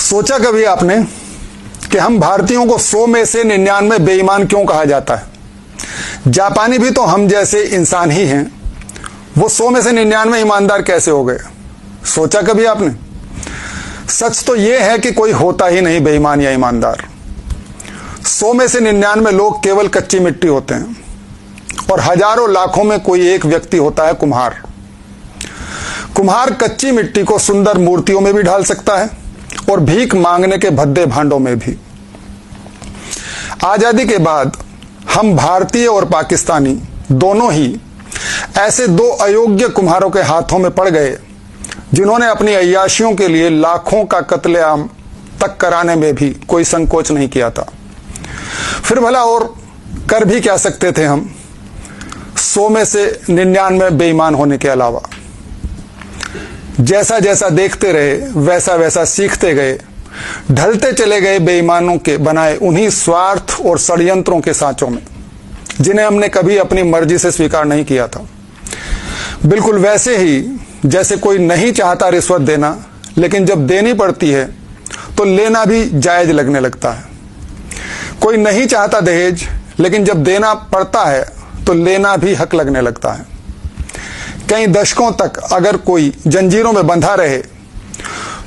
सोचा कभी आपने कि हम भारतीयों को 100 में से 99 बेईमान क्यों कहा जाता है? जापानी भी तो हम जैसे इंसान ही हैं, वो 100 में से 99 ईमानदार कैसे हो गए? सोचा कभी आपने? सच तो ये है कि कोई होता ही नहीं बेईमान या ईमानदार। 100 में से 99 लोग केवल कच्ची मिट्टी होते हैं और हजारों लाखों में कोई एक व्यक्ति होता है कुम्हार। कुम्हार कच्ची मिट्टी को सुंदर मूर्तियों में भी ढाल सकता है और भीख मांगने के भद्दे भांडों में भी। आजादी के बाद हम भारतीय और पाकिस्तानी दोनों ही ऐसे दो अयोग्य कुम्हारों के हाथों में पड़ गए जिन्होंने अपनी अय्याशियों के लिए लाखों का कत्लेआम तक कराने में भी कोई संकोच नहीं किया था। फिर भला और कर भी क्या सकते थे हम 100 में से 99 बेईमान होने के अलावा? जैसा जैसा देखते रहे वैसा वैसा सीखते गए, ढलते चले गए बेईमानों के बनाए उन्हीं स्वार्थ और षड्यंत्रों के सांचों में जिन्हें हमने कभी अपनी मर्जी से स्वीकार नहीं किया था। बिल्कुल वैसे ही जैसे कोई नहीं चाहता रिश्वत देना, लेकिन जब देनी पड़ती है तो लेना भी जायज लगने लगता है। कोई नहीं चाहता दहेज, लेकिन जब देना पड़ता है तो लेना भी हक लगने लगता है। कई दशकों तक अगर कोई जंजीरों में बंधा रहे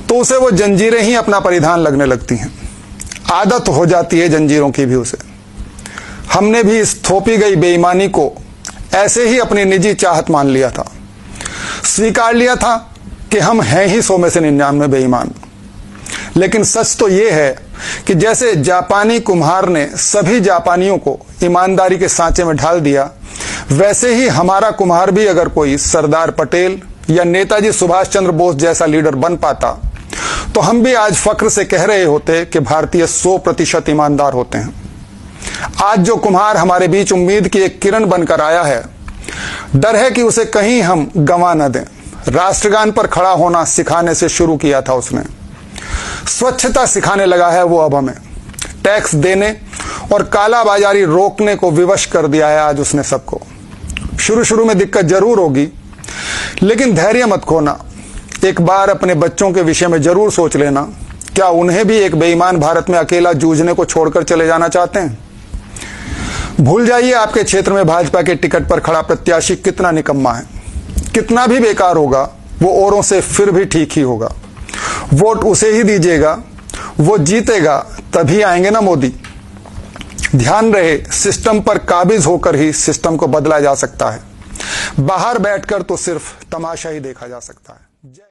तो उसे वो जंजीरें ही अपना परिधान लगने लगती हैं। आदत हो जाती है जंजीरों की भी उसे। हमने भी इस थोपी गई बेईमानी को ऐसे ही अपनी निजी चाहत मान लिया था, स्वीकार लिया था कि हम हैं ही 100 में से 99 बेईमान। लेकिन सच तो ये है कि जैसे जापानी कुम्हार ने सभी जापानियों को ईमानदारी के सांचे में ढाल दिया, वैसे ही हमारा कुम्हार भी अगर कोई सरदार पटेल या नेताजी सुभाष चंद्र बोस जैसा लीडर बन पाता तो हम भी आज फक्र से कह रहे होते कि भारतीय 100% ईमानदार होते हैं। आज जो कुम्हार हमारे बीच उम्मीद की एक किरण बनकर आया है, डर है कि उसे कहीं हम गंवा न दें। राष्ट्रगान पर खड़ा होना सिखाने से शुरू किया था उसने, स्वच्छता सिखाने लगा है वो अब हमें। टैक्स देने और काला बाजारी रोकने को विवश कर दिया है आज उसने सबको। शुरू शुरू में दिक्कत जरूर होगी, लेकिन धैर्य मत खोना। एक बार अपने बच्चों के विषय में जरूर सोच लेना, क्या उन्हें भी एक बेईमान भारत में अकेला जूझने को छोड़कर चले जाना चाहते हैं? भूल जाइए आपके क्षेत्र में भाजपा के टिकट पर खड़ा प्रत्याशी कितना निकम्मा है। कितना भी बेकार होगा वो औरों से फिर भी ठीक ही होगा। वोट उसे ही दीजिएगा, वो जीतेगा, तभी आएंगे ना मोदी। ध्यान रहे, सिस्टम पर काबिज होकर ही सिस्टम को बदला जा सकता है। बाहर बैठकर तो सिर्फ तमाशा ही देखा जा सकता है।